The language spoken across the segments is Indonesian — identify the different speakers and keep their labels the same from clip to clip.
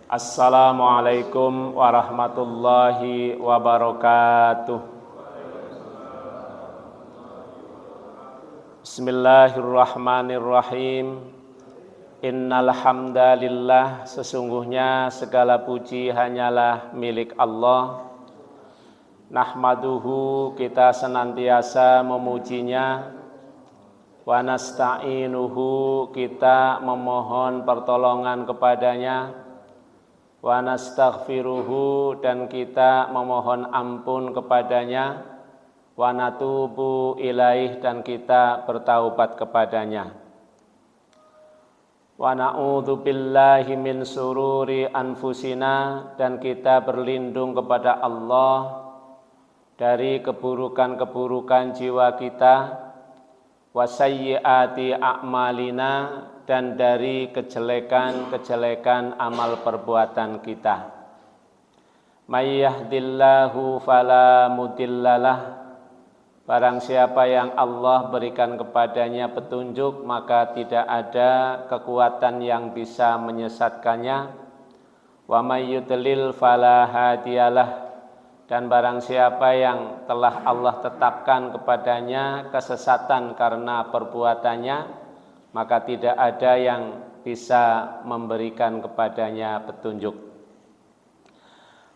Speaker 1: Assalamualaikum warahmatullahi wabarakatuh. Bismillahirrahmanirrahim. Innal hamdalillah, sesungguhnya segala puji hanyalah milik Allah. Nahmaduhu, kita senantiasa memujinya. Wa nasta'inuhu, kita memohon pertolongan kepadanya. Wa nastaghfiruhu, dan kita memohon ampun kepadanya. Wa natubu ilaih, dan kita bertaubat kepadanya. Wa na'udzu billahi min sururi anfusina, dan kita berlindung kepada Allah dari keburukan-keburukan jiwa kita. Wa sayyiati a'malina, dan dari kejelekan-kejelekan amal perbuatan kita. May yahdillahu fala mudhillalah, barang siapa yang Allah berikan kepadanya petunjuk, maka tidak ada kekuatan yang bisa menyesatkannya. Wa may yudlil fala hadiyalah, dan barang siapa yang telah Allah tetapkan kepadanya kesesatan karena perbuatannya, maka tidak ada yang bisa memberikan kepadanya petunjuk.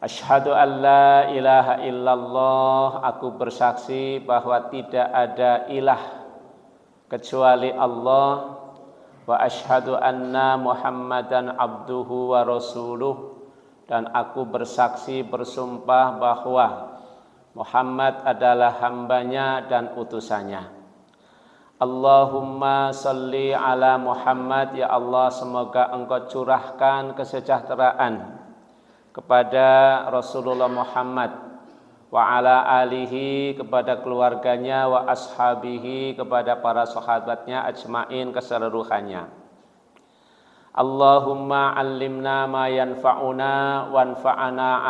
Speaker 1: Asyhadu an la ilaha illallah, aku bersaksi bahwa tidak ada ilah kecuali Allah. Wa asyhadu anna Muhammadan abduhu wa rasuluh, dan aku bersaksi bersumpah bahwa Muhammad adalah hambanya dan utusannya. Allahumma salli ala Muhammad, ya Allah, semoga engkau curahkan kesejahteraan kepada Rasulullah Muhammad, wa ala alihi, kepada keluarganya, wa ashabihi, kepada para sahabatnya, ajmain, keseluruhannya. Allahumma allimna ma yanfa'una wanfa'na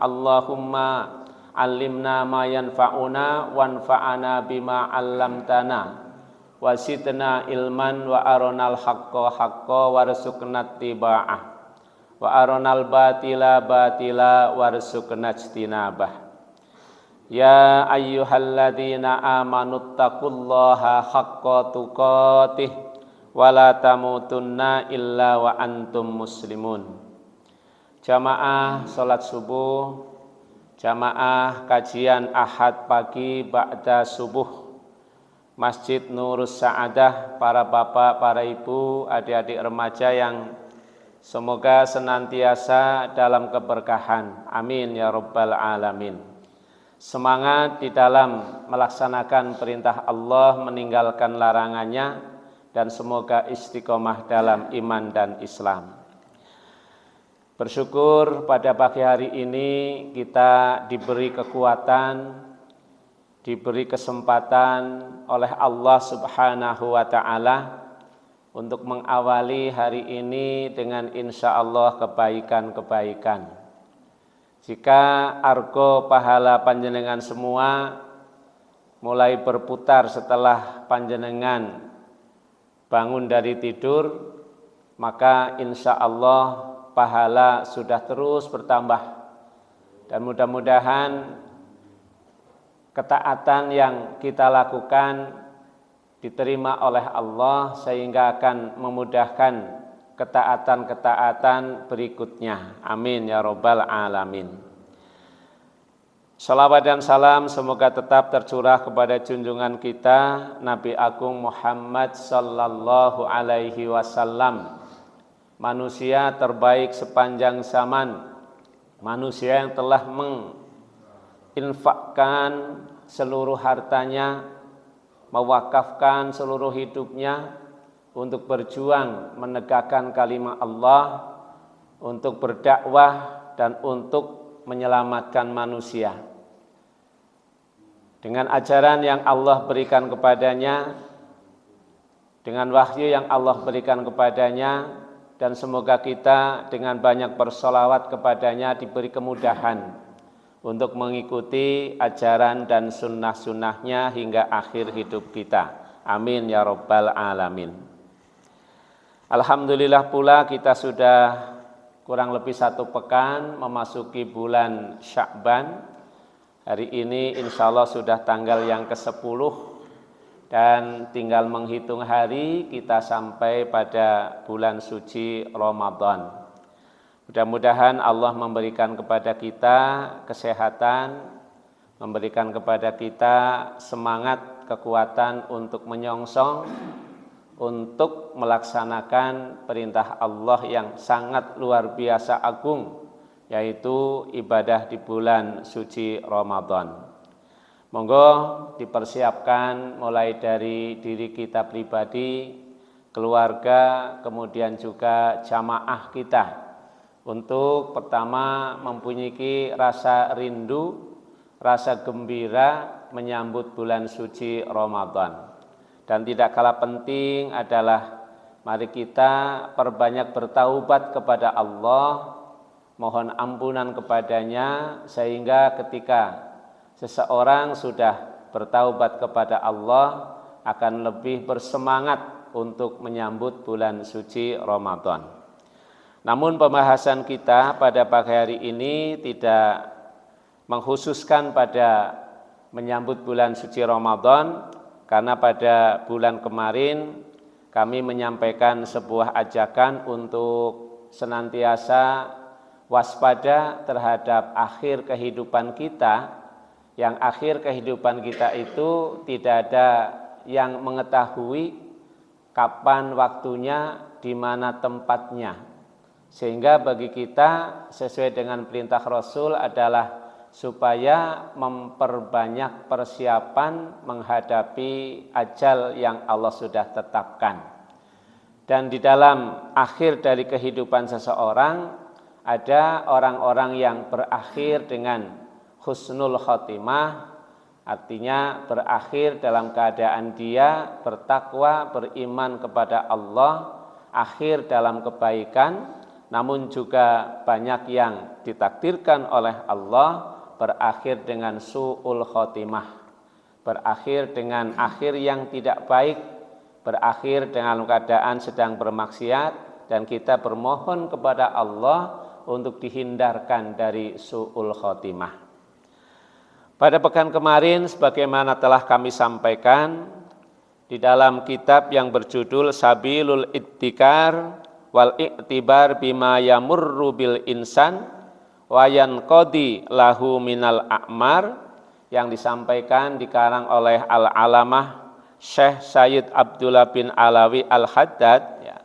Speaker 1: Allahumma allimna ma yanfa'una wanfa'ana bima 'allamtana wasidna ilman wa aronal haqqa haqqa warzuqna ittiba'ah wa aronal batila batila warzuqna ijtinabah. Ya ayyuhalladzina amanu taqullaha haqqa tuqatih wa la tamutunna illa wa antum muslimun. Jamaah salat subuh, jamaah kajian Ahad pagi ba'da subuh, Masjid Nurus Sa'adah, para bapak, para ibu, adik-adik remaja yang semoga senantiasa dalam keberkahan. Amin ya rabbal alamin. Semangat di dalam melaksanakan perintah Allah, meninggalkan larangannya, dan semoga istiqomah dalam iman dan Islam. Bersyukur pada pagi hari ini kita diberi kekuatan, diberi kesempatan oleh Allah Subhanahu wa ta'ala untuk mengawali hari ini dengan insya Allah kebaikan-kebaikan. Jika argo pahala panjenengan semua mulai berputar setelah panjenengan bangun dari tidur, maka insya Allah pahala sudah terus bertambah, dan mudah-mudahan ketaatan yang kita lakukan diterima oleh Allah sehingga akan memudahkan ketaatan-ketaatan berikutnya. Amin ya rabbal alamin. Salawat dan salam semoga tetap tercurah kepada junjungan kita Nabi Agung Muhammad sallallahu alaihi wasallam, manusia terbaik sepanjang zaman, manusia yang telah menginfakkan seluruh hartanya, mewakafkan seluruh hidupnya untuk berjuang menegakkan kalimat Allah, untuk berdakwah dan untuk menyelamatkan manusia. Dengan ajaran yang Allah berikan kepadanya, dengan wahyu yang Allah berikan kepadanya, dan semoga kita dengan banyak bersolawat kepadanya diberi kemudahan untuk mengikuti ajaran dan sunnah-sunnahnya hingga akhir hidup kita. Amin ya rabbal alamin. Alhamdulillah pula kita sudah kurang lebih 1 pekan memasuki bulan Sya'ban. Hari ini insya Allah sudah tanggal yang ke-10 dan tinggal menghitung hari kita sampai pada bulan suci Ramadan. Mudah-mudahan Allah memberikan kepada kita kesehatan, memberikan kepada kita semangat, kekuatan untuk menyongsong, untuk melaksanakan perintah Allah yang sangat luar biasa agung, yaitu ibadah di bulan suci Ramadan. Monggo dipersiapkan mulai dari diri kita pribadi, keluarga, kemudian juga jamaah kita untuk pertama mempunyai rasa rindu, rasa gembira menyambut bulan suci Ramadan. Dan tidak kalah penting adalah mari kita perbanyak bertaubat kepada Allah, mohon ampunan kepadanya, sehingga ketika seseorang sudah bertaubat kepada Allah akan lebih bersemangat untuk menyambut bulan suci Ramadan. Namun pembahasan kita pada pagi hari ini tidak mengkhususkan pada menyambut bulan suci Ramadan, karena pada bulan kemarin kami menyampaikan sebuah ajakan untuk senantiasa waspada terhadap akhir kehidupan kita, yang akhir kehidupan kita itu tidak ada yang mengetahui kapan waktunya, di mana tempatnya. Sehingga bagi kita sesuai dengan perintah Rasul adalah supaya memperbanyak persiapan menghadapi ajal yang Allah sudah tetapkan. Dan di dalam akhir dari kehidupan seseorang ada orang-orang yang berakhir dengan husnul khotimah, artinya berakhir dalam keadaan dia bertakwa, beriman kepada Allah, akhir dalam kebaikan. Namun juga banyak yang ditakdirkan oleh Allah berakhir dengan su'ul khotimah, berakhir dengan akhir yang tidak baik, berakhir dengan keadaan sedang bermaksiat, dan kita bermohon kepada Allah untuk dihindarkan dari su'ul khotimah. Pada pekan kemarin sebagaimana telah kami sampaikan di dalam kitab yang berjudul Sabilul Ittikar wal I'tibar bima yamurru bil insan wa yanqadi lahu minal a'mar, yang disampaikan dikarang oleh Al-Alamah Syekh Sayyid Abdullah bin Alawi Al-Haddad, ya,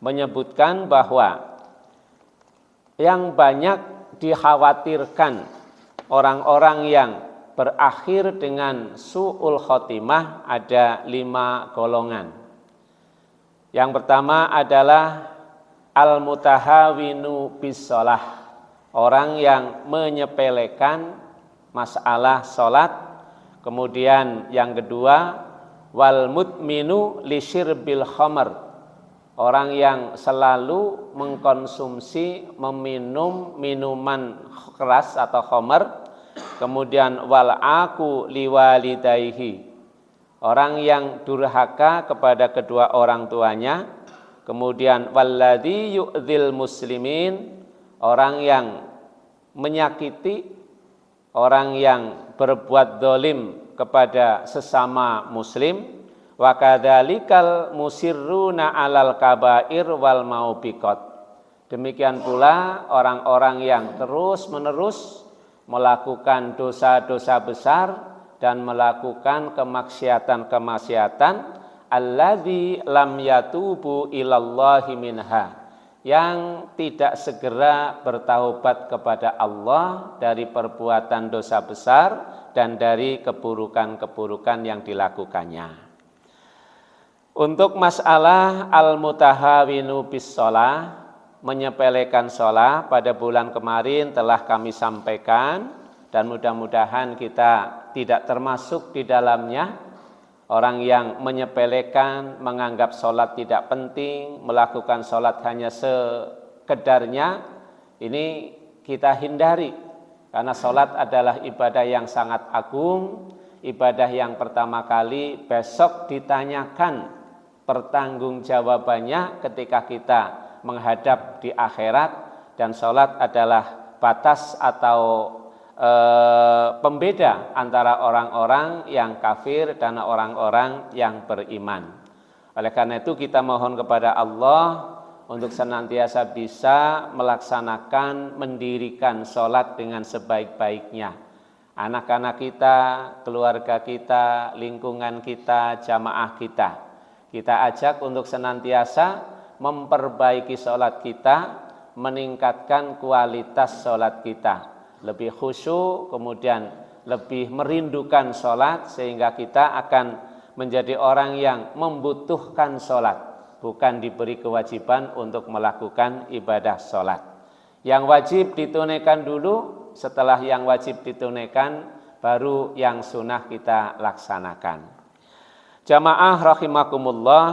Speaker 1: menyebutkan bahwa yang banyak dikhawatirkan orang-orang yang berakhir dengan su'ul khotimah ada 5 golongan. Yang pertama adalah al-mutahawinu bis-shalah, orang yang menyepelekan masalah salat. Kemudian yang kedua, wal mudminu li syirbil khamr, orang yang selalu mengkonsumsi, meminum minuman keras atau khamr. Kemudian wal aku liwalidayhi, orang yang durhaka kepada kedua orang tuanya. Kemudian walladzi yu'dzil muslimin, orang yang menyakiti, orang yang berbuat zalim kepada sesama muslim. Wa kadzalikal musirruna 'alal kabair wal maubiqat, demikian pula orang-orang yang terus-menerus melakukan dosa-dosa besar dan melakukan kemaksiatan-kemaksiatan, alladzi lam yatubu ilallahi minha, yang tidak segera bertaubat kepada Allah dari perbuatan dosa besar dan dari keburukan-keburukan yang dilakukannya. Untuk masalah al-mutahawinu bis-shalah, menyepelekan shalah, pada bulan kemarin telah kami sampaikan, dan mudah-mudahan kita tidak termasuk di dalamnya. Orang yang menyepelekan, menganggap sholat tidak penting, melakukan sholat hanya sekedarnya, ini kita hindari. Karena sholat adalah ibadah yang sangat agung, ibadah yang pertama kali besok ditanyakan pertanggungjawabannya ketika kita menghadap di akhirat, dan sholat adalah batas atau pembeda antara orang-orang yang kafir dan orang-orang yang beriman. Oleh karena itu kita mohon kepada Allah untuk senantiasa bisa melaksanakan, mendirikan sholat dengan sebaik-baiknya. Anak-anak kita, keluarga kita, lingkungan kita, jamaah kita. Kita ajak untuk senantiasa memperbaiki sholat kita, meningkatkan kualitas sholat kita. Lebih khusyuk, kemudian lebih merindukan sholat, sehingga kita akan menjadi orang yang membutuhkan sholat, bukan diberi kewajiban untuk melakukan ibadah sholat. Yang wajib ditunaikan dulu, setelah yang wajib ditunaikan, baru yang sunnah kita laksanakan. Jamaah rahimakumullah.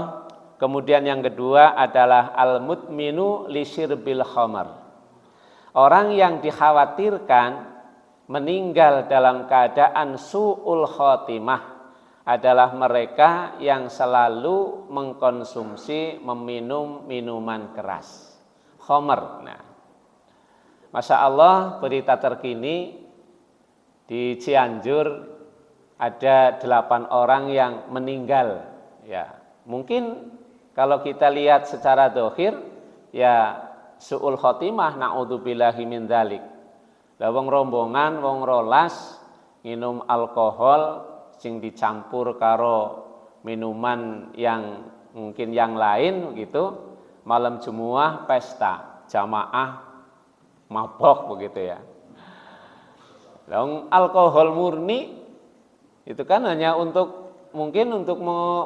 Speaker 1: Kemudian yang kedua adalah al-mutminu li syirbil khamar. Orang yang dikhawatirkan meninggal dalam keadaan su'ul khotimah adalah mereka yang selalu mengkonsumsi, meminum minuman keras, khamar. Nah, Masya Allah, berita terkini di Cianjur ada 8 orang yang meninggal. Ya, mungkin kalau kita lihat secara dohir, ya su'ul khotimah, na'udzubillahi min dzalik. Lah wong rombongan, wong rolas minum alkohol sing dicampur karo minuman yang mungkin yang lain gitu, malam Jumat pesta, jamaah mabok begitu ya. Lah alkohol murni itu kan hanya untuk mungkin untuk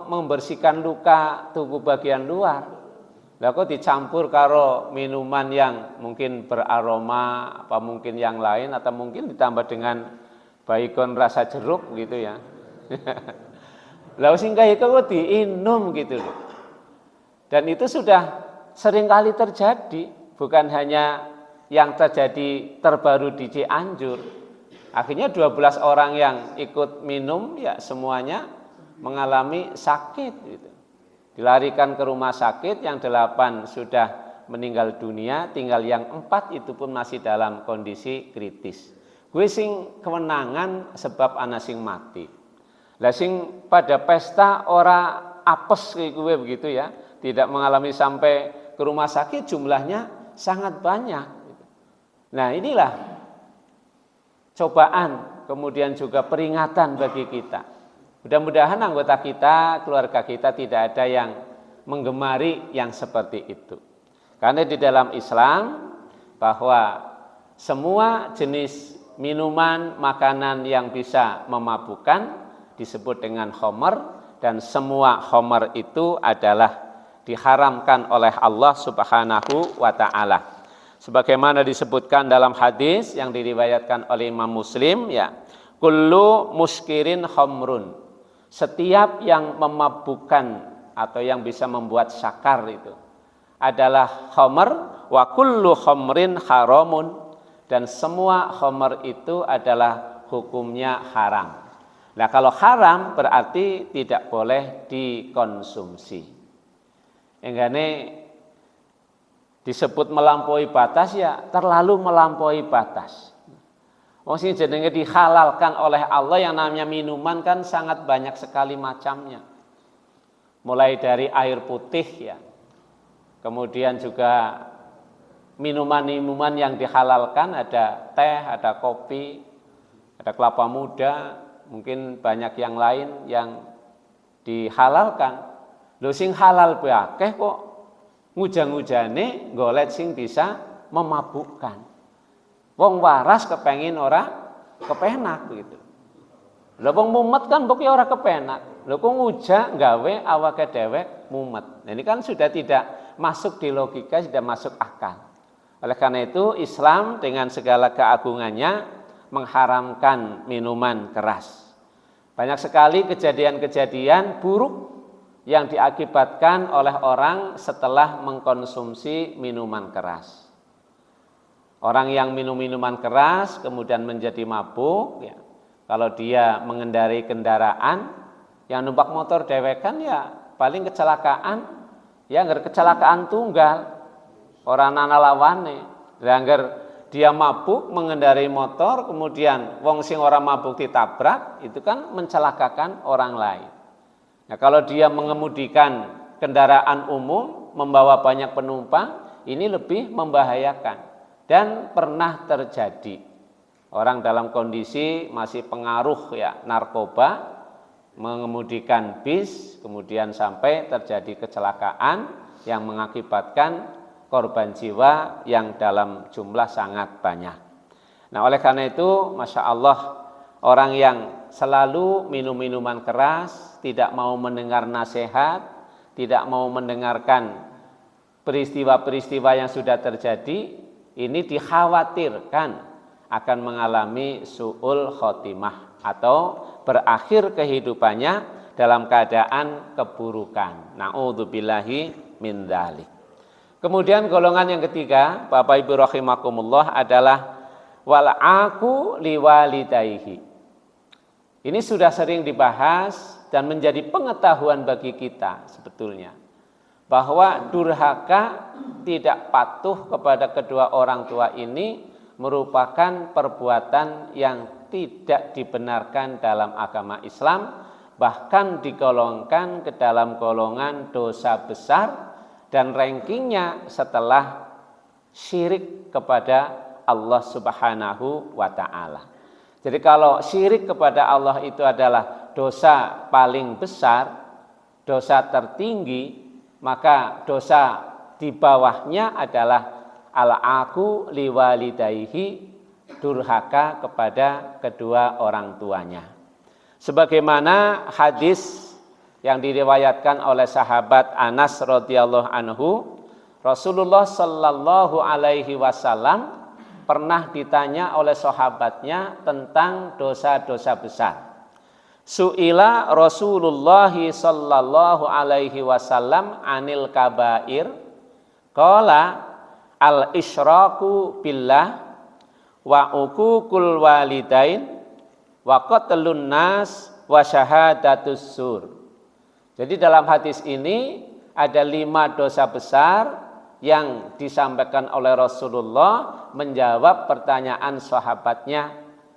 Speaker 1: membersihkan luka tubuh bagian luar. Lah kok dicampur karo minuman yang mungkin beraroma, apa mungkin yang lain, atau mungkin ditambah dengan baygon rasa jeruk gitu ya. Lah sing kaya kok diinum gitu loh. Dan itu sudah sering kali terjadi, bukan hanya yang terjadi terbaru di Cianjur. Akhirnya 12 orang yang ikut minum ya semuanya mengalami sakit gitu. Dilarikan ke rumah sakit, yang 8 sudah meninggal dunia, tinggal yang 4 itu pun masih dalam kondisi kritis. Gue sing kemenangan sebab ana sing mati. Lah sing pada pesta ora apes kayak gue begitu ya, tidak mengalami sampai ke rumah sakit, jumlahnya sangat banyak. Nah inilah cobaan, kemudian juga peringatan bagi kita. Mudah-mudahan anggota kita, keluarga kita tidak ada yang menggemari yang seperti itu. Karena di dalam Islam bahwa semua jenis minuman, makanan yang bisa memabukkan disebut dengan khamar, dan semua khamar itu adalah diharamkan oleh Allah Subhanahu wa taala. Sebagaimana disebutkan dalam hadis yang diriwayatkan oleh Imam Muslim ya, kullu muskirin khamrun. Setiap yang memabukkan atau yang bisa membuat sakar itu adalah khamar, wa kullu khamrin haramun, dan semua khamar itu adalah hukumnya haram. Nah kalau haram berarti tidak boleh dikonsumsi. Enggane disebut melampaui batas ya terlalu melampaui batas. Wong sing jenenge dihalalkan oleh Allah yang namanya minuman kan sangat banyak sekali macamnya. Mulai dari air putih ya. Kemudian juga minuman-minuman yang dihalalkan ada teh, ada kopi, ada kelapa muda, mungkin banyak yang lain yang dihalalkan. Lho sing halal bae akeh kok ngujang-ujane golek sing bisa memabukkan. Wong waras kepengin ora kepenak gitu. Lha wong mumet kan mbok ya ora kepenak. Lha kok ngujak gawe awake dewek mumet. Nah, ini kan sudah tidak masuk di logika, sudah masuk akal. Oleh karena itu Islam dengan segala keagungannya mengharamkan minuman keras. Banyak sekali kejadian-kejadian buruk yang diakibatkan oleh orang setelah mengkonsumsi minuman keras. Orang yang minum minuman keras kemudian menjadi mabuk ya. Kalau dia mengendarai kendaraan, yang numpak motor dewekan ya paling kecelakaan ya kecelakaan tunggal orang ana lawane. Angger dia mabuk mengendarai motor kemudian wong sing ora mabuk ditabrak, itu kan mencelakakan orang lain. Nah, kalau dia mengemudikan kendaraan umum membawa banyak penumpang, ini lebih membahayakan. Dan pernah terjadi orang dalam kondisi masih pengaruh ya narkoba mengemudikan bis, kemudian sampai terjadi kecelakaan yang mengakibatkan korban jiwa yang dalam jumlah sangat banyak. Nah, oleh karena itu, Masya Allah, orang yang selalu minum minuman keras, tidak mau mendengar nasihat, tidak mau mendengarkan peristiwa-peristiwa yang sudah terjadi, ini dikhawatirkan akan mengalami su'ul khotimah atau berakhir kehidupannya dalam keadaan keburukan. Na'udzubillahi min dzalik. Kemudian golongan yang ketiga, Bapak Ibu rahimakumullah, adalah wal'aku liwalidayhi. Ini sudah sering dibahas dan menjadi pengetahuan bagi kita sebetulnya, bahwa durhaka tidak patuh kepada kedua orang tua ini merupakan perbuatan yang tidak dibenarkan dalam agama Islam, bahkan digolongkan ke dalam golongan dosa besar dan rankingnya setelah syirik kepada Allah Subhanahu wa ta'ala. Jadi kalau syirik kepada Allah itu adalah dosa paling besar, dosa tertinggi, maka dosa di bawahnya adalah al-aqu liwalidayhi, durhaka kepada kedua orang tuanya. Sebagaimana hadis yang diriwayatkan oleh sahabat Anas radhiyallahu anhu, Rasulullah sallallahu alaihi wasallam pernah ditanya oleh sahabatnya tentang dosa-dosa besar. Su'ila Rasulullah sallallahu alaihi wasallam anil kabair, qala al-isyraku billah wa uququl walidain wa qatlun nas wa syahadatus sur. Jadi dalam hadis ini ada 5 dosa besar yang disampaikan oleh Rasulullah menjawab pertanyaan sahabatnya.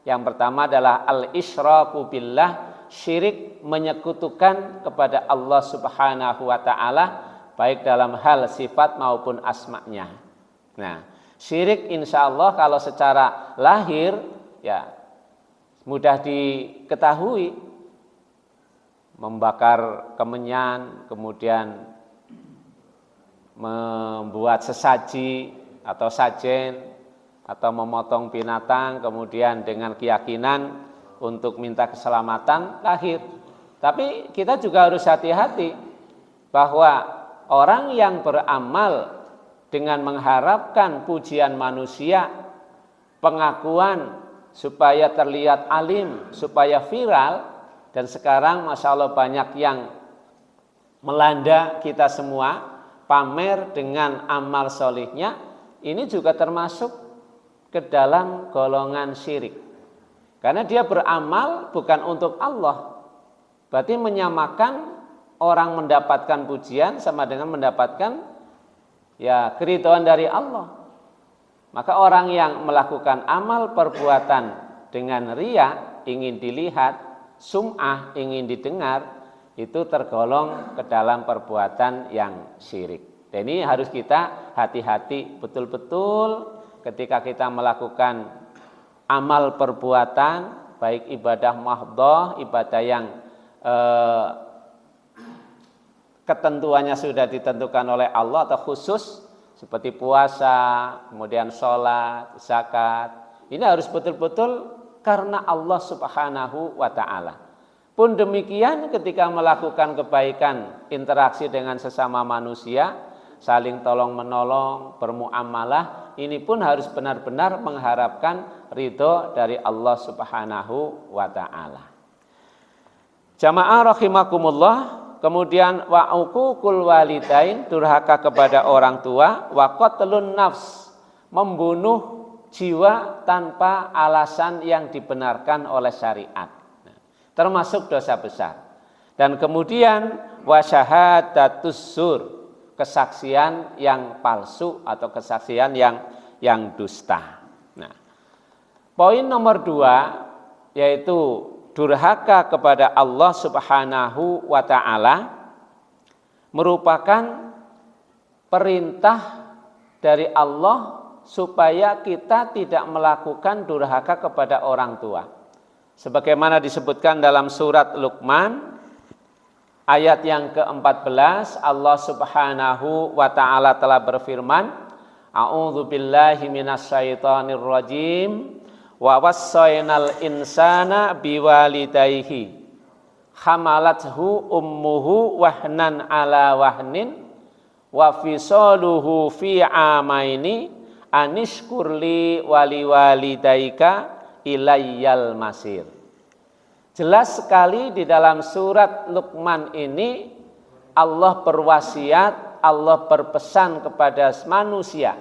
Speaker 1: Yang pertama adalah al-isyraku billah, syirik menyekutukan kepada Allah Subhanahu wa ta'ala, baik dalam hal sifat maupun asma'nya. Nah, syirik insya Allah kalau secara lahir ya mudah diketahui, membakar kemenyan, kemudian membuat sesaji atau sajen, atau memotong binatang kemudian dengan keyakinan untuk minta keselamatan lahir. Tapi kita juga harus hati-hati bahwa orang yang beramal dengan mengharapkan pujian manusia, pengakuan supaya terlihat alim, supaya viral, dan sekarang Masya Allah banyak yang melanda kita semua, pamer dengan amal solihnya, ini juga termasuk ke dalam golongan syirik. Karena dia beramal bukan untuk Allah, berarti menyamakan orang mendapatkan pujian sama dengan mendapatkan ya keridhaan dari Allah. Maka orang yang melakukan amal perbuatan dengan riya, ingin dilihat, sum'ah, ingin didengar, itu tergolong ke dalam perbuatan yang syirik. Dan ini harus kita hati-hati betul-betul ketika kita melakukan amal perbuatan, baik ibadah mahdhah, ibadah yang ketentuannya sudah ditentukan oleh Allah atau khusus seperti puasa, kemudian sholat, zakat. Ini harus betul-betul karena Allah Subhanahu wa ta'ala. Pun demikian ketika melakukan kebaikan, interaksi dengan sesama manusia, saling tolong-menolong, bermuamalah, ini pun harus benar-benar mengharapkan ridho dari Allah Subhanahu wa ta'ala. Jamaah rahimakumullah, kemudian wa uququl walidain, durhaka kepada orang tua, wa qatlun nafs, membunuh jiwa tanpa alasan yang dibenarkan oleh syariat. Termasuk dosa besar. Dan kemudian wa syahadatus zur, kesaksian yang palsu atau kesaksian yang dusta. Nah, poin nomor 2 yaitu durhaka kepada Allah Subhanahu wa taala merupakan perintah dari Allah supaya kita tidak melakukan durhaka kepada orang tua. Sebagaimana disebutkan dalam surat Luqman ayat yang ke-14, Allah Subhanahu wa taala telah berfirman, A'udzu billahi minasyaitonir rajim, wa wassaynal insana biwalidayhi hamalathu ummuhu wahnan ala wahnin wa fisaluhu fi amaini anishkurli waliwalidayka ilayyal masir. Jelas sekali di dalam surat Luqman ini Allah berwasiat, Allah berpesan kepada manusia.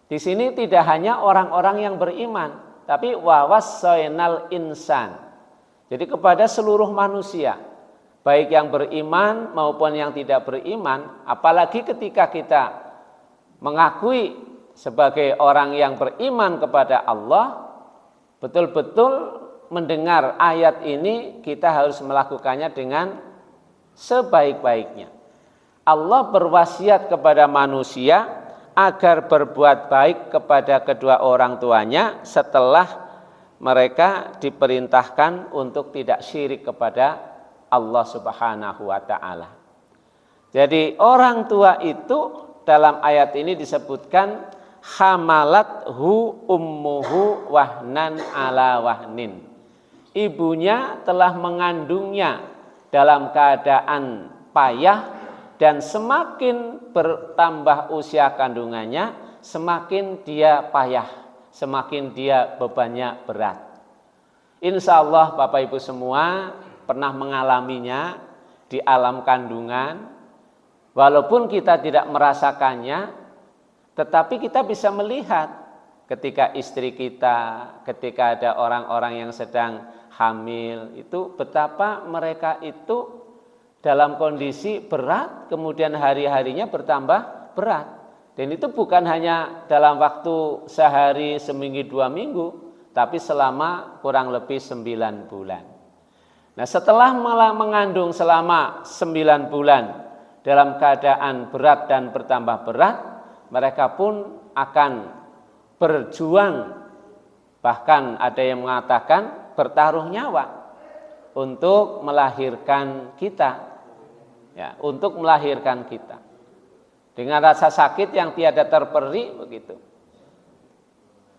Speaker 1: Di sini tidak hanya orang-orang yang beriman, tapi wa wassaynal insan. Jadi kepada seluruh manusia, baik yang beriman maupun yang tidak beriman, apalagi ketika kita mengakui sebagai orang yang beriman kepada Allah, betul-betul mendengar ayat ini kita harus melakukannya dengan sebaik-baiknya. Allah berwasiat kepada manusia agar berbuat baik kepada kedua orang tuanya setelah mereka diperintahkan untuk tidak syirik kepada Allah Subhanahu wa taala. Jadi orang tua itu dalam ayat ini disebutkan hamalathu ummuhu wahnan ala wahnin. Ibunya telah mengandungnya dalam keadaan payah dan semakin bertambah usia kandungannya, semakin dia payah, semakin dia bebannya berat. Insya Allah Bapak Ibu semua pernah mengalaminya di alam kandungan, walaupun kita tidak merasakannya, tetapi kita bisa melihat ketika istri kita, ketika ada orang-orang yang sedang hamil, itu betapa mereka itu dalam kondisi berat, kemudian hari-harinya bertambah berat. Dan itu bukan hanya dalam waktu sehari, seminggu, 2 minggu, tapi selama kurang lebih 9 bulan. Nah, setelah malah mengandung selama 9 bulan dalam keadaan berat dan bertambah berat, mereka pun akan berjuang, bahkan ada yang mengatakan bertaruh nyawa untuk melahirkan kita, ya, untuk melahirkan kita dengan rasa sakit yang tiada terperi begitu.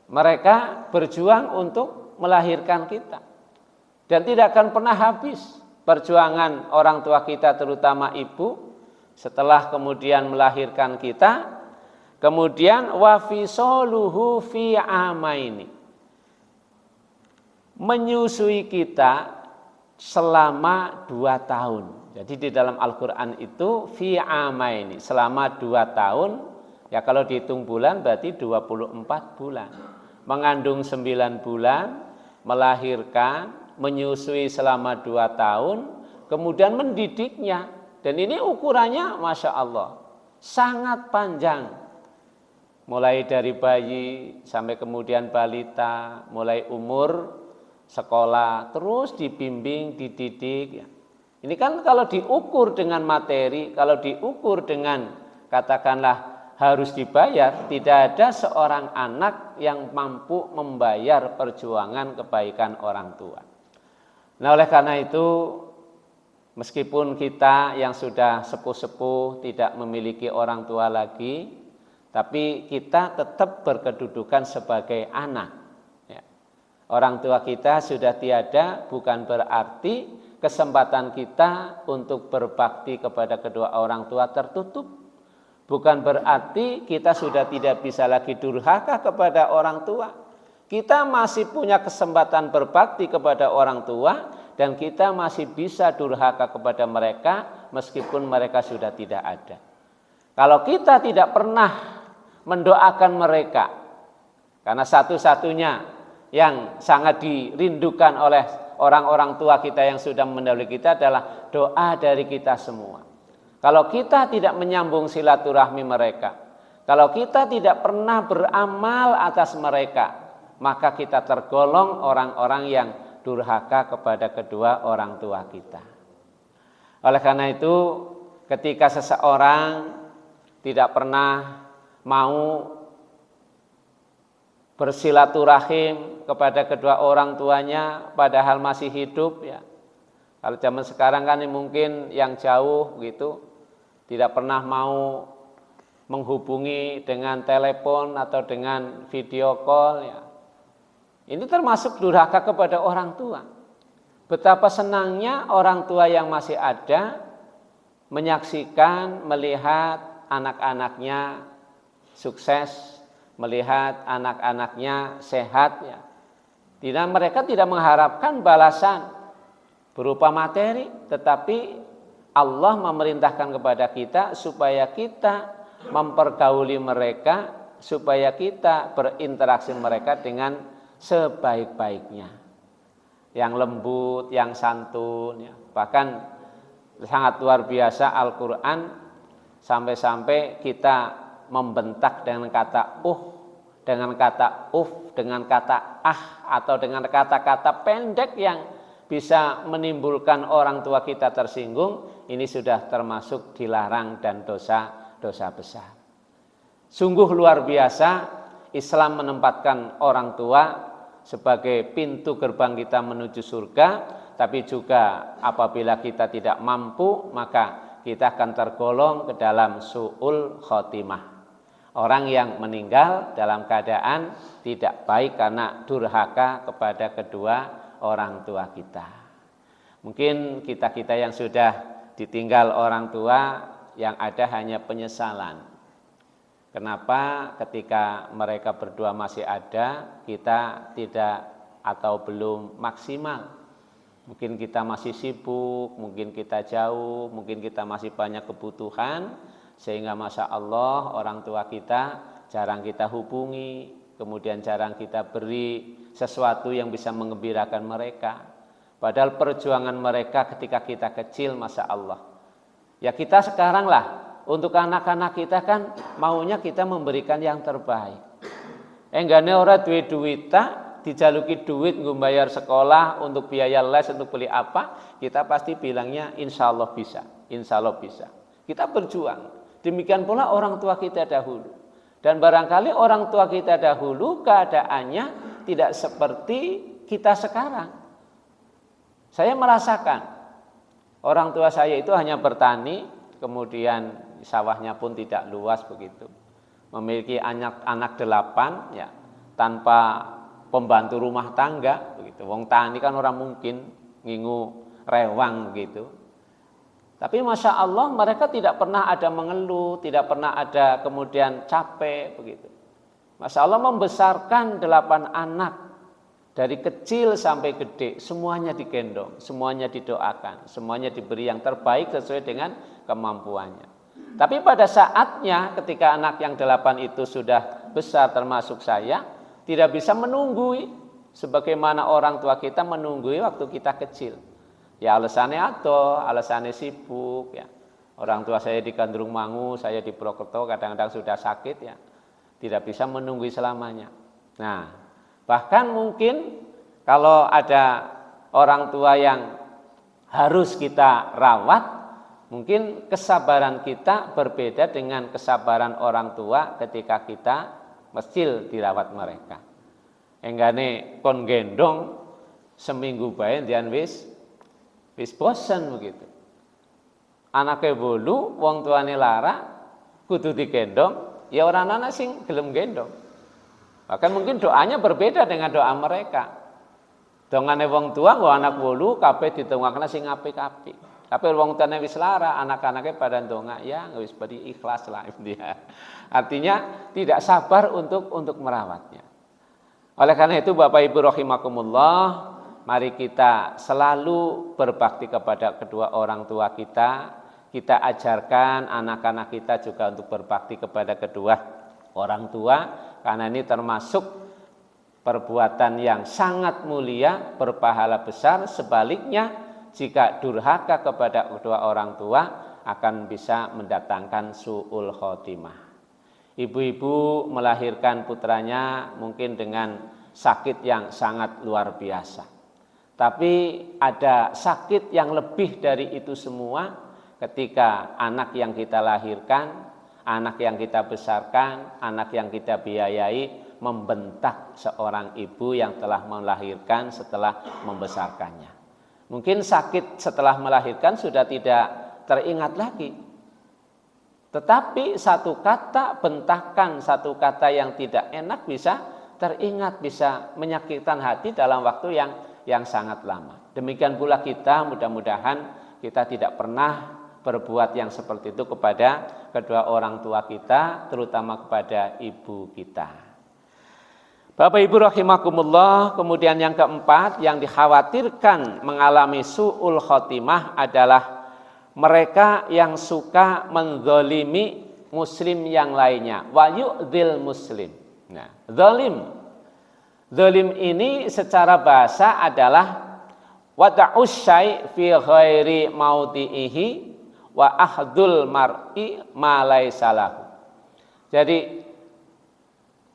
Speaker 1: Mereka berjuang untuk melahirkan kita dan tidak akan pernah habis perjuangan orang tua kita, terutama ibu, setelah kemudian melahirkan kita. Kemudian wa fisaluhu fi amaini, menyusui kita selama 2 tahun. Jadi di dalam Al-Quran itu fi amaini, selama 2 tahun, ya kalau dihitung bulan berarti 24 bulan. Mengandung 9 bulan, melahirkan, menyusui selama 2 tahun, kemudian mendidiknya. Dan ini ukurannya Masya Allah sangat panjang. Mulai dari bayi sampai kemudian balita, mulai umur sekolah, terus dibimbing, dididik. Ini kan kalau diukur dengan materi, kalau diukur dengan katakanlah harus dibayar, tidak ada seorang anak yang mampu membayar perjuangan kebaikan orang tua. Nah, oleh karena itu, meskipun kita yang sudah sepuh-sepuh tidak memiliki orang tua lagi, tapi kita tetap berkedudukan sebagai anak. Ya. Orang tua kita sudah tiada, bukan berarti kesempatan kita untuk berbakti kepada kedua orang tua tertutup. Bukan berarti kita sudah tidak bisa lagi durhaka kepada orang tua. Kita masih punya kesempatan berbakti kepada orang tua dan kita masih bisa durhaka kepada mereka meskipun mereka sudah tidak ada. Kalau kita tidak pernah mendoakan mereka, karena satu-satunya yang sangat dirindukan oleh orang-orang tua kita yang sudah mendahului kita adalah doa dari kita semua. Kalau kita tidak menyambung silaturahmi mereka, kalau kita tidak pernah beramal atas mereka, maka kita tergolong orang-orang yang durhaka kepada kedua orang tua kita. Oleh karena itu, ketika seseorang tidak pernah mau bersilaturahim kepada kedua orang tuanya padahal masih hidup, ya. Kalau zaman sekarang kan mungkin yang jauh gitu tidak pernah mau menghubungi dengan telepon atau dengan video call, ya. Ini termasuk durhaka kepada orang tua. Betapa senangnya orang tua yang masih ada menyaksikan, melihat anak-anaknya sukses, melihat anak-anaknya sehat, ya. Tidak, mereka tidak mengharapkan balasan berupa materi, tetapi Allah memerintahkan kepada kita supaya kita mempergauli mereka, supaya kita berinteraksi mereka dengan sebaik-baiknya, yang lembut, yang santun, ya. Bahkan sangat luar biasa Al-Quran sampai-sampai kita membentak dengan kata dengan kata dengan kata atau dengan kata-kata pendek yang bisa menimbulkan orang tua kita tersinggung. Ini sudah termasuk dilarang dan dosa besar. Sungguh luar biasa Islam menempatkan orang tua sebagai pintu gerbang kita menuju surga, tapi juga apabila kita tidak mampu, maka kita akan tergolong ke dalam su'ul khotimah. Orang yang meninggal dalam keadaan tidak baik karena durhaka kepada kedua orang tua kita. Mungkin kita-kita yang sudah ditinggal orang tua yang ada hanya penyesalan. Kenapa ketika mereka berdua masih ada, kita tidak atau belum maksimal. Mungkin kita masih sibuk, mungkin kita jauh, mungkin kita masih banyak kebutuhan, sehingga Masya Allah orang tua kita jarang kita hubungi, kemudian jarang kita beri sesuatu yang bisa mengembirakan mereka. Padahal perjuangan mereka ketika kita kecil, Masya Allah. Ya kita sekarang lah, untuk anak-anak kita kan maunya kita memberikan yang terbaik. Enggaknya orang duit-duita, dijaluki duit nggo bayar sekolah, untuk biaya les, untuk beli apa, kita pasti bilangnya insya Allah bisa, insya Allah bisa. Kita berjuang. Demikian pula orang tua kita dahulu. Dan barangkali orang tua kita dahulu keadaannya tidak seperti kita sekarang. Saya merasakan orang tua saya itu hanya bertani, kemudian sawahnya pun tidak luas begitu. Memiliki anak 8, ya, tanpa pembantu rumah tangga begitu. Wong tani kan orang mungkin ngingu rewang begitu. Tapi Masya Allah mereka tidak pernah ada mengeluh, tidak pernah ada kemudian capek begitu. Masya Allah membesarkan 8 anak dari kecil sampai gede, semuanya digendong, semuanya didoakan, semuanya diberi yang terbaik sesuai dengan kemampuannya. Tapi pada saatnya ketika anak yang 8 itu sudah besar termasuk saya, tidak bisa menunggui sebagaimana orang tua kita menunggui waktu kita kecil. Ya alasannya alasannya sibuk, ya. Orang tua saya di Gandrungmangu, saya di Purwokerto, kadang-kadang sudah sakit, ya. Tidak bisa menunggu selamanya. Nah, bahkan mungkin kalau ada orang tua yang harus kita rawat, mungkin kesabaran kita berbeda dengan kesabaran orang tua ketika kita mesti dirawat mereka. Enggane kon gendong seminggu bae dian wis bosan begitu. Anake bolu, wong tuane lara, kudu digendong, ya orang anak sing gelem gendong. Bahkan mungkin doanya berbeda dengan doa mereka. Dongane wong tua, nggo anak bolu, kabeh ditungakna sing apik-apik. Tapi wong tuane wis lara, anak-anake pada ndonga, ya wis badi ikhlas lah dia. Artinya tidak sabar untuk merawatnya. Oleh karena itu Bapak Ibu rahimakumullah, mari kita selalu berbakti kepada kedua orang tua kita. Kita ajarkan anak-anak kita juga untuk berbakti kepada kedua orang tua. Karena ini termasuk perbuatan yang sangat mulia, berpahala besar. Sebaliknya, jika durhaka kepada kedua orang tua akan bisa mendatangkan su'ul khotimah. Ibu-ibu melahirkan putranya mungkin dengan sakit yang sangat luar biasa. Tapi ada sakit yang lebih dari itu semua ketika anak yang kita lahirkan, anak yang kita besarkan, anak yang kita biayai membentak seorang ibu yang telah melahirkan setelah membesarkannya. Mungkin sakit setelah melahirkan sudah tidak teringat lagi. Tetapi satu kata bentakan, satu kata yang tidak enak bisa teringat, bisa menyakitkan hati dalam waktu yang sangat lama. Demikian pula kita, mudah-mudahan kita tidak pernah berbuat yang seperti itu kepada kedua orang tua kita, terutama kepada ibu kita. Bapak Ibu rahimakumullah, kemudian yang keempat yang dikhawatirkan mengalami su'ul khotimah adalah mereka yang suka menzalimi muslim yang lainnya, wa yu'dzil muslim. Nah, zalim ini secara bahasa adalah wada'us syai' fi ghairi maudhi'ihi wa ahdul mar'i ma laisa lahu. Jadi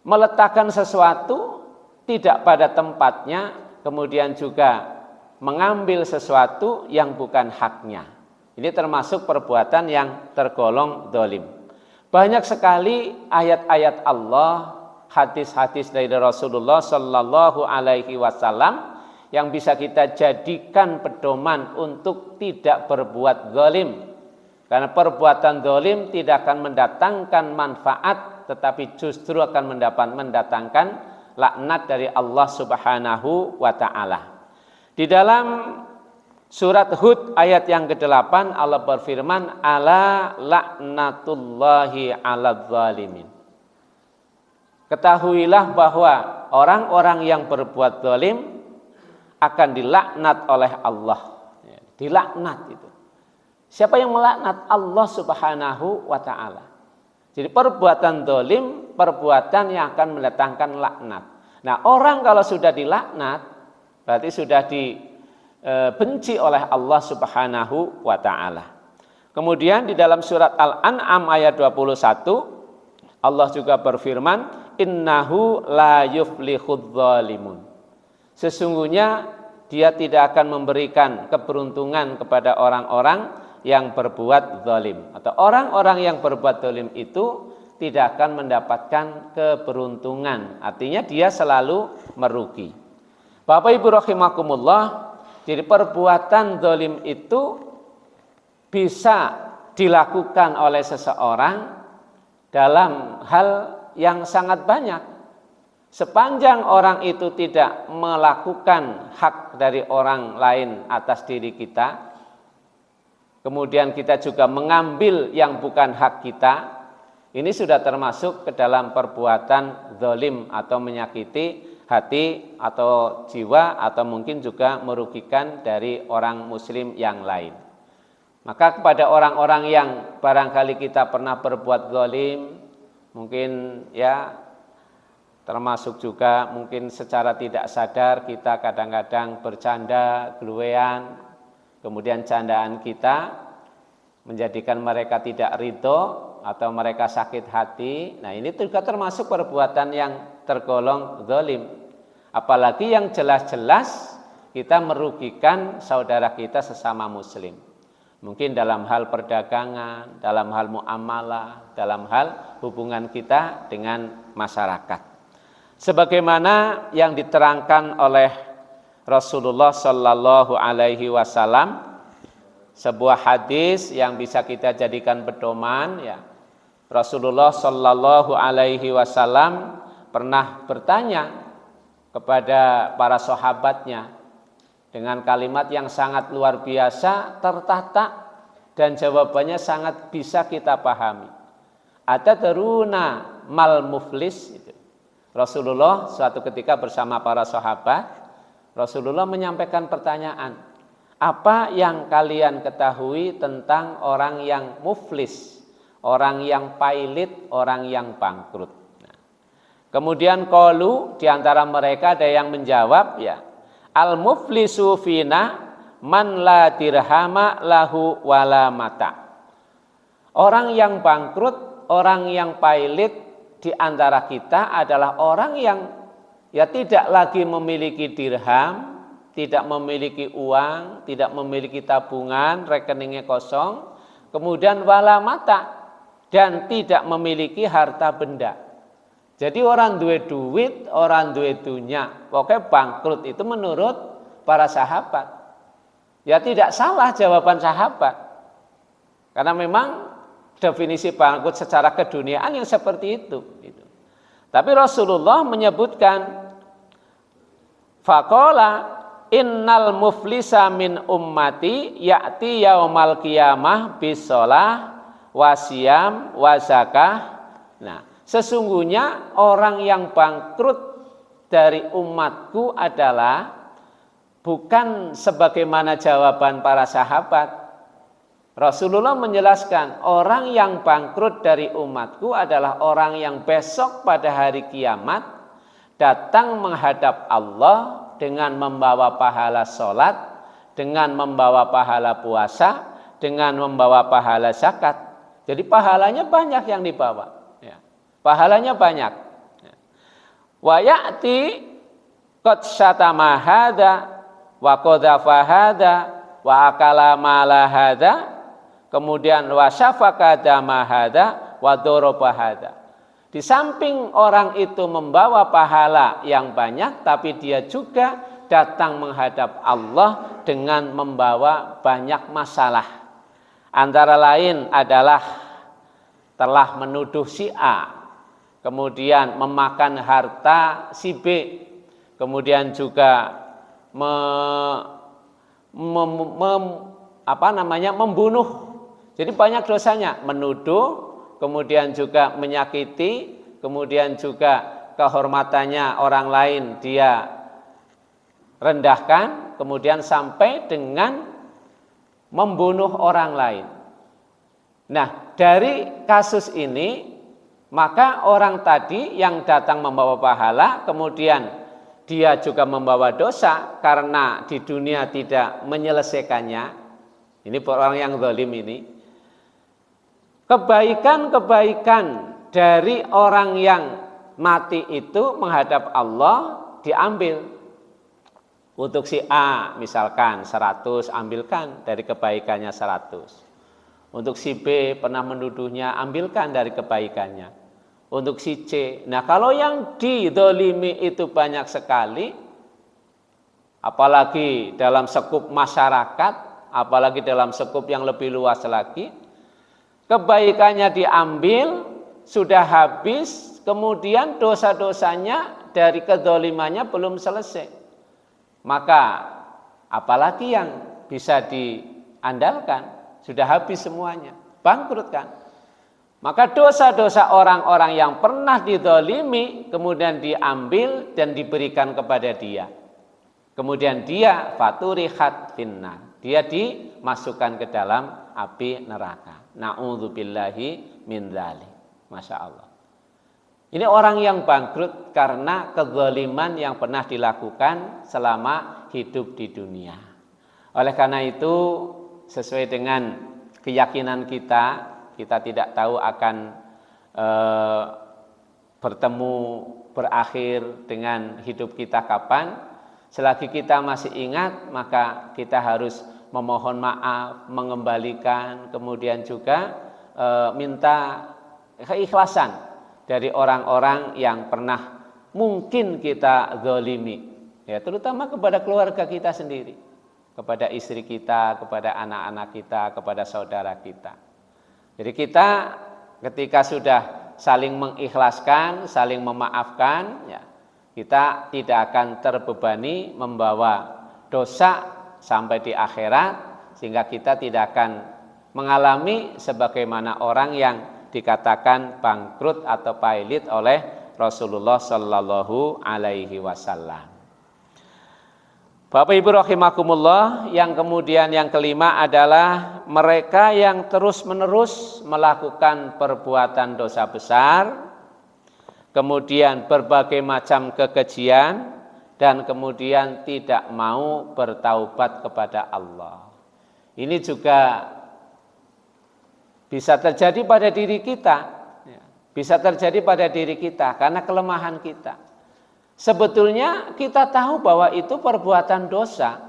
Speaker 1: meletakkan sesuatu tidak pada tempatnya, kemudian juga mengambil sesuatu yang bukan haknya. Ini termasuk perbuatan yang tergolong zalim. Banyak sekali ayat-ayat Allah, hadis-hadis dari Rasulullah Sallallahu Alaihi Wasallam yang bisa kita jadikan pedoman untuk tidak berbuat zalim. Karena perbuatan zalim tidak akan mendatangkan manfaat, tetapi justru akan mendatangkan laknat dari Allah Subhanahu wa Ta'ala. Di dalam surat Hud ayat yang ke-8 Allah berfirman, ala laknatullahi ala zalimin. Ketahuilah bahwa orang-orang yang berbuat zalim akan dilaknat oleh Allah. Dilaknat itu. Siapa yang melaknat? Allah Subhanahu wa Ta'ala. Jadi perbuatan zalim, perbuatan yang akan mendatangkan laknat. Nah, orang kalau sudah dilaknat berarti sudah dibenci oleh Allah Subhanahu wa Ta'ala. Kemudian di dalam surat Al-An'am ayat 21 Allah juga berfirman, innahu la yuflihudz zalimun. Sesungguhnya dia tidak akan memberikan keberuntungan kepada orang-orang yang berbuat zalim, atau orang-orang yang berbuat zalim itu tidak akan mendapatkan keberuntungan. Artinya dia selalu merugi. Bapak Ibu rahimakumullah, jadi perbuatan zalim itu bisa dilakukan oleh seseorang dalam hal yang sangat banyak. Sepanjang orang itu tidak melakukan hak dari orang lain atas diri kita, kemudian kita juga mengambil yang bukan hak kita, ini sudah termasuk ke dalam perbuatan zalim atau menyakiti hati atau jiwa, atau mungkin juga merugikan dari orang muslim yang lain. Maka kepada orang-orang yang barangkali kita pernah berbuat zalim, mungkin ya termasuk juga mungkin secara tidak sadar kita kadang-kadang bercanda, gluwean, kemudian candaan kita menjadikan mereka tidak ridho atau mereka sakit hati. Nah, ini juga termasuk perbuatan yang tergolong zalim. Apalagi yang jelas-jelas kita merugikan saudara kita sesama muslim. Mungkin dalam hal perdagangan, dalam hal muamalah, dalam hal hubungan kita dengan masyarakat. Sebagaimana yang diterangkan oleh Rasulullah Sallallahu Alaihi Wasallam, sebuah hadis yang bisa kita jadikan pedoman, ya. Rasulullah Sallallahu Alaihi Wasallam pernah bertanya kepada para sahabatnya dengan kalimat yang sangat luar biasa, tertata, dan jawabannya sangat bisa kita pahami. Atadruna mal muflis? Rasulullah suatu ketika bersama para sahabat, Rasulullah menyampaikan pertanyaan, apa yang kalian ketahui tentang orang yang muflis, orang yang pailit, orang yang bangkrut? Nah, Kemudian qalu, di antara mereka ada yang menjawab, ya, al-muflisu fina man la dirhama lahu wala mata. Orang yang bangkrut, orang yang pailit di antara kita adalah orang yang ya tidak lagi memiliki dirham, tidak memiliki uang, tidak memiliki tabungan, rekeningnya kosong, kemudian wala mata, dan tidak memiliki harta benda. Jadi orang duwe duit, orang duwe dunya, pokoknya bangkrut itu menurut para sahabat. Ya tidak salah jawaban sahabat. Karena memang definisi bangkrut secara keduniaan yang seperti itu. Tapi Rasulullah menyebutkan, faqala innal muflisa min ummati ya'ti yaumal qiyamah bisolah wasiyam wazakah. Nah, sesungguhnya orang yang bangkrut dari umatku adalah bukan sebagaimana jawaban para sahabat. Rasulullah menjelaskan, orang yang bangkrut dari umatku adalah orang yang besok pada hari kiamat datang menghadap Allah dengan membawa pahala sholat, dengan membawa pahala puasa, dengan membawa pahala zakat. Jadi pahalanya banyak yang dibawa. Pahalanya banyak. Wa ya'ti qad syatama hadza wa qadhafa hadza wa akala mala hadza, kemudian wa syafaka dama hadza wa daraba hadza. Di samping orang itu membawa pahala yang banyak, tapi dia juga datang menghadap Allah dengan membawa banyak masalah. Antara lain adalah telah menuduh si A, kemudian memakan harta si B, kemudian juga membunuh. Jadi banyak dosanya, menuduh, kemudian juga menyakiti, kemudian juga kehormatannya orang lain dia rendahkan, kemudian sampai dengan membunuh orang lain. Nah, dari kasus ini maka orang tadi yang datang membawa pahala, kemudian dia juga membawa dosa karena di dunia tidak menyelesaikannya. Ini orang yang zalim ini. Kebaikan-kebaikan dari orang yang mati itu menghadap Allah diambil. Untuk si A misalkan 100, ambilkan dari kebaikannya 100. Untuk si B pernah menuduhnya, ambilkan dari kebaikannya. Untuk si C. Nah, kalau yang didolimi itu banyak sekali, apalagi dalam sekup masyarakat, apalagi dalam sekup yang lebih luas lagi, kebaikannya diambil, sudah habis, kemudian dosa-dosanya dari kedolimannya belum selesai. Maka apalagi yang bisa diandalkan, sudah habis semuanya, bangkrut kan. Maka dosa-dosa orang-orang yang pernah didolimi kemudian diambil dan diberikan kepada dia. Kemudian dia faturihat finnar, dia dimasukkan ke dalam api neraka. Na'udzubillahi min dzalik. Masya Allah. Ini orang yang bangkrut karena kezaliman yang pernah dilakukan selama hidup di dunia. Oleh karena itu, sesuai dengan keyakinan kita tidak tahu akan bertemu berakhir dengan hidup kita kapan. Selagi kita masih ingat, maka kita harus memohon maaf, mengembalikan, kemudian juga minta keikhlasan dari orang-orang yang pernah mungkin kita zalimi, ya, terutama kepada keluarga kita sendiri, kepada istri kita, kepada anak-anak kita, kepada saudara kita. Jadi kita ketika sudah saling mengikhlaskan, saling memaafkan, ya, kita tidak akan terbebani membawa dosa sampai di akhirat, sehingga kita tidak akan mengalami sebagaimana orang yang dikatakan bangkrut atau pailit oleh Rasulullah Shallallahu Alaihi Wasallam. Bapak Ibu rahimakumullah, yang kemudian yang kelima adalah mereka yang terus-menerus melakukan perbuatan dosa besar, kemudian berbagai macam kekejian, dan kemudian tidak mau bertaubat kepada Allah. Ini juga bisa terjadi pada diri kita, bisa terjadi pada diri kita karena kelemahan kita. Sebetulnya kita tahu bahwa itu perbuatan dosa,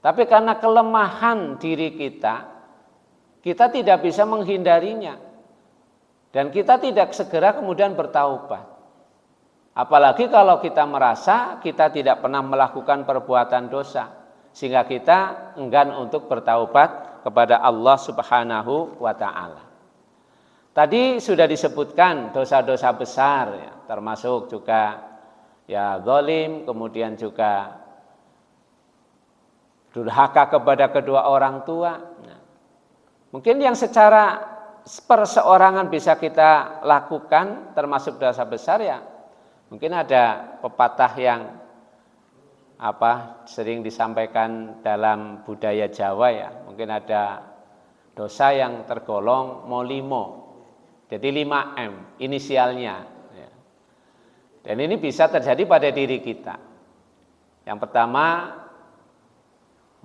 Speaker 1: tapi karena kelemahan diri kita tidak bisa menghindarinya, dan kita tidak segera kemudian bertaubat. Apalagi kalau kita merasa kita tidak pernah melakukan perbuatan dosa, sehingga kita enggan untuk bertaubat kepada Allah Subhanahu wa ta'ala. Tadi sudah disebutkan dosa-dosa besar, ya, termasuk juga ya zalim, kemudian juga durhaka kepada kedua orang tua. Nah, mungkin yang secara perseorangan bisa kita lakukan termasuk dosa besar, ya mungkin ada pepatah yang sering disampaikan dalam budaya Jawa, ya. Mungkin ada dosa yang tergolong molimo. Jadi 5M inisialnya, ya. Dan ini bisa terjadi pada diri kita. Yang pertama,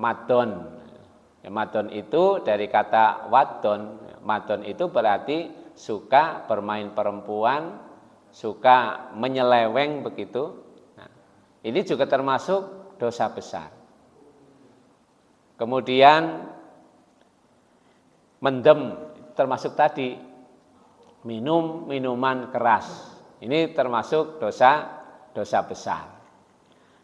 Speaker 1: madon. Ya, madon itu dari kata wadon. Madon itu berarti suka bermain perempuan, suka menyeleweng begitu. Nah, ini juga termasuk dosa besar. Kemudian mendem, termasuk tadi minum minuman keras. Ini termasuk dosa besar.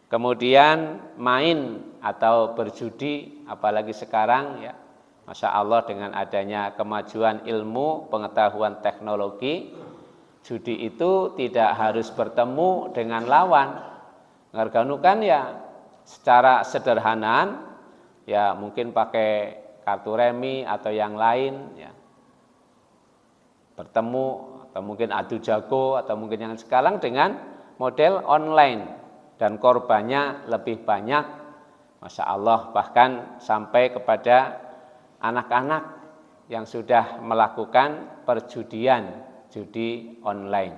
Speaker 1: Kemudian main atau berjudi, apalagi sekarang, ya Masya Allah dengan adanya kemajuan ilmu, pengetahuan teknologi, judi itu tidak harus bertemu dengan lawan. Ngarganukan ya secara sederhanaan, ya mungkin pakai kartu remi atau yang lain, ya bertemu, atau mungkin adu jago, atau mungkin yang sekarang dengan model online, dan korbannya lebih banyak, Masya Allah, bahkan sampai kepada anak-anak yang sudah melakukan perjudian, judi online.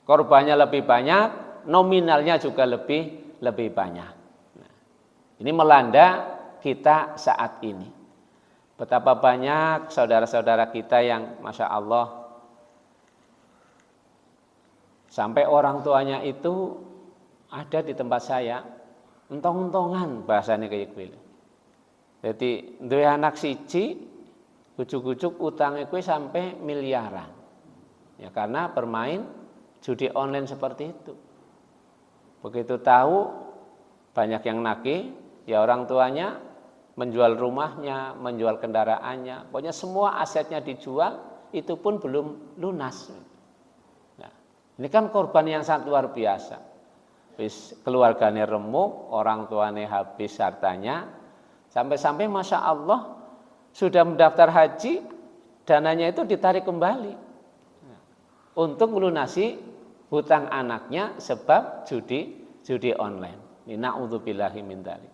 Speaker 1: Korbannya lebih banyak, nominalnya juga lebih banyak. Nah, ini melanda kita saat ini. Betapa banyak saudara-saudara kita yang Masya Allah sampai orang tuanya itu ada di tempat saya, entong-entongan bahasanya kayak gitu. Jadi duwe anak siji, ujuk-ujuk utangnya kuwi sampai miliaran. Ya karena bermain judi online seperti itu. Begitu tahu banyak yang nagih, ya orang tuanya menjual rumahnya, menjual kendaraannya, pokoknya semua asetnya dijual, itu pun belum lunas. Nah, ini kan korban yang sangat luar biasa. Habis keluarganya remuk, orang tuanya habis hartanya, sampai-sampai Masya Allah sudah mendaftar haji, dananya itu ditarik kembali untuk melunasi hutang anaknya sebab judi online. Na'udzubillahi min dzalik.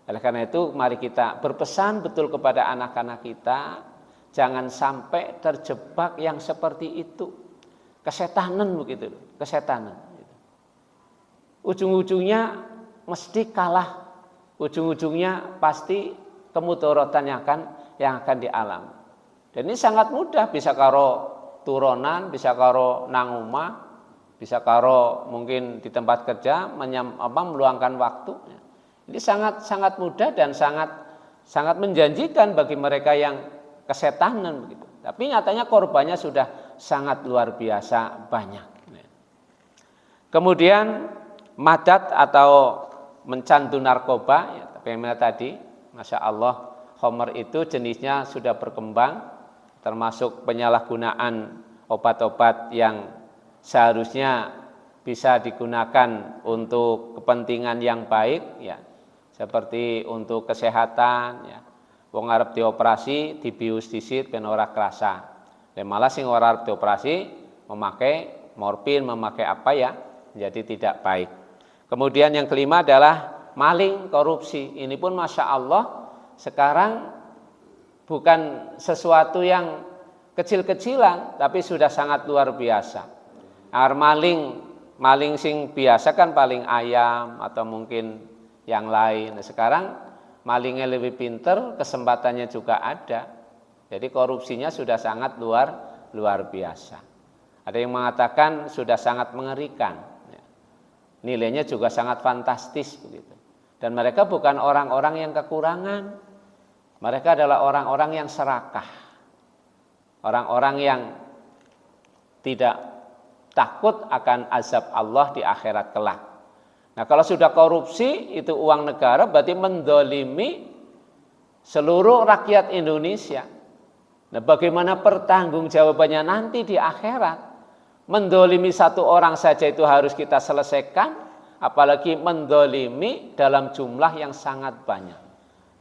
Speaker 1: Oleh karena itu mari kita berpesan betul kepada anak-anak kita, jangan sampai terjebak yang seperti itu. Kesetanan begitu, kesetanan. Ujung-ujungnya mesti kalah, ujung-ujungnya pasti kemudorotan yang akan dialami. Dan ini sangat mudah, bisa karo turunan, bisa karo nang omah, bisa karo mungkin di tempat kerja meluangkan waktu. Ini sangat mudah dan sangat menjanjikan bagi mereka yang kesetanan begitu. Tapi nyatanya korbannya sudah sangat luar biasa banyak. Kemudian madat atau mencandu narkoba, ya, tapi yang tadi, Masya Allah, khamr itu jenisnya sudah berkembang, termasuk penyalahgunaan obat-obat yang seharusnya bisa digunakan untuk kepentingan yang baik, ya, seperti untuk kesehatan, ya. Wong arep dioperasi dibius disit ben ora krasa. Malah sing ora arep dioperasi memakai morfin, memakai apa ya, jadi tidak baik. Kemudian yang kelima adalah maling, korupsi. Ini pun Masya Allah sekarang bukan sesuatu yang kecil-kecilan, tapi sudah sangat luar biasa. Maling sing biasa kan paling ayam atau mungkin yang lain. Nah, sekarang malingnya lebih pinter, kesempatannya juga ada. Jadi korupsinya sudah sangat luar biasa. Ada yang mengatakan sudah sangat mengerikan. Nilainya juga sangat fantastis begitu. Dan mereka bukan orang-orang yang kekurangan. Mereka adalah orang-orang yang serakah. Orang-orang yang tidak takut akan azab Allah di akhirat kelak. Nah, kalau sudah korupsi itu uang negara berarti mendolimi seluruh rakyat Indonesia. Nah, bagaimana pertanggungjawabannya nanti di akhirat? Mendolimi satu orang saja itu harus kita selesaikan, apalagi mendolimi dalam jumlah yang sangat banyak.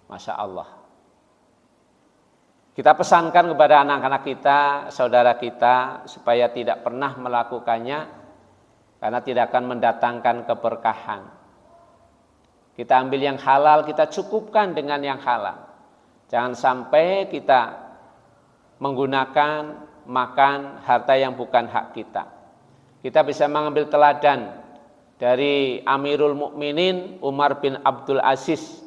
Speaker 1: Masya Allah. Kita pesankan kepada anak-anak kita, saudara kita, supaya tidak pernah melakukannya, karena tidak akan mendatangkan keberkahan. Kita ambil yang halal, kita cukupkan dengan yang halal. Jangan sampai kita menggunakan, makan harta yang bukan hak kita. Kita bisa mengambil teladan dari Amirul Mukminin Umar bin Abdul Aziz.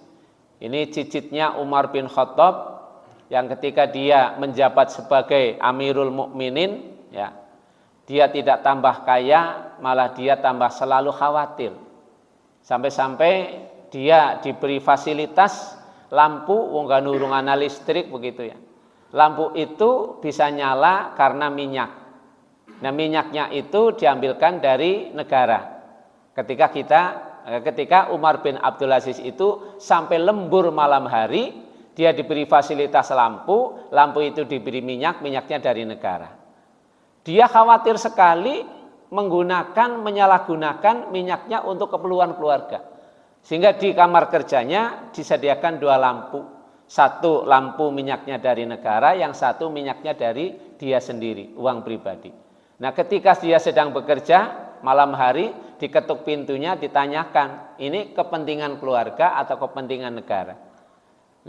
Speaker 1: Ini cicitnya Umar bin Khattab, yang ketika dia menjabat sebagai Amirul Mukminin, ya, dia tidak tambah kaya, malah dia tambah selalu khawatir. Sampai-sampai dia diberi fasilitas lampu, wongga nurungan listrik begitu ya. Lampu itu bisa nyala karena minyak. Nah, minyaknya itu diambilkan dari negara. Ketika Umar bin Abdul Aziz itu sampai lembur malam hari, dia diberi fasilitas lampu itu diberi minyak, minyaknya dari negara. Dia khawatir sekali menyalahgunakan minyaknya untuk keperluan keluarga. Sehingga di kamar kerjanya disediakan 2 lampu. 1 lampu minyaknya dari negara, yang 1 minyaknya dari dia sendiri, uang pribadi. Nah, ketika dia sedang bekerja, malam hari diketuk pintunya, ditanyakan, ini kepentingan keluarga atau kepentingan negara?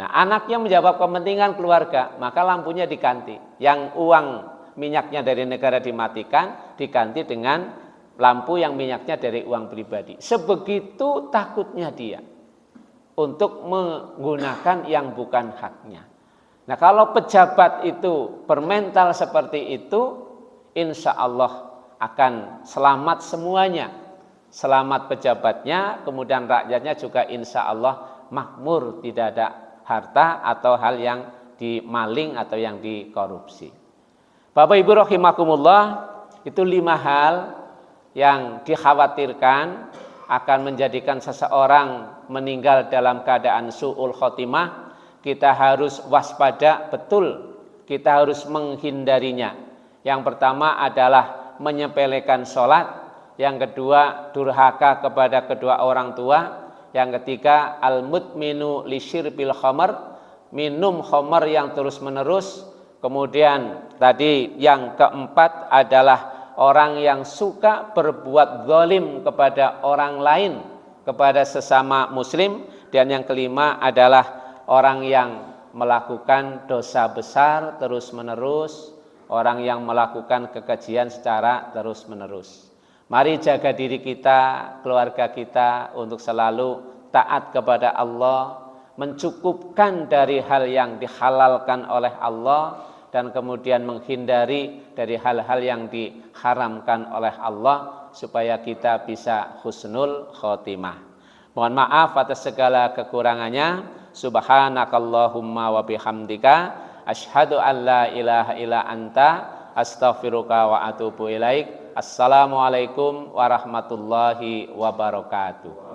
Speaker 1: Nah, anaknya menjawab kepentingan keluarga, maka lampunya diganti. Yang uang minyaknya dari negara dimatikan, diganti dengan lampu yang minyaknya dari uang pribadi. Sebegitu takutnya dia untuk menggunakan yang bukan haknya. Nah, kalau pejabat itu bermental seperti itu, insya Allah akan selamat semuanya. Selamat pejabatnya, kemudian rakyatnya juga insya Allah makmur, tidak ada harta atau hal yang dimaling atau yang dikorupsi. Bapak Ibu rahimakumullah, itu 5 hal yang dikhawatirkan akan menjadikan seseorang meninggal dalam keadaan su'ul khotimah. Kita harus waspada betul, kita harus menghindarinya. Yang pertama adalah menyepelekan sholat, yang kedua durhaka kepada kedua orang tua, yang ketiga al-mudminu lisyirbil khamar, minum khamar yang terus-menerus. Kemudian tadi yang keempat adalah orang yang suka berbuat zalim kepada orang lain, kepada sesama muslim. Dan yang kelima adalah orang yang melakukan dosa besar terus-menerus, orang yang melakukan kekejian secara terus-menerus. Mari jaga diri kita, keluarga kita untuk selalu taat kepada Allah, mencukupkan dari hal yang dihalalkan oleh Allah, dan kemudian menghindari dari hal-hal yang diharamkan oleh Allah, supaya kita bisa husnul khotimah. Mohon maaf atas segala kekurangannya. Subhanakallahumma wa bihamdika asyhadu an la ilaha illa anta astaghfiruka wa atubu ilaik. Assalamualaikum warahmatullahi wabarakatuh.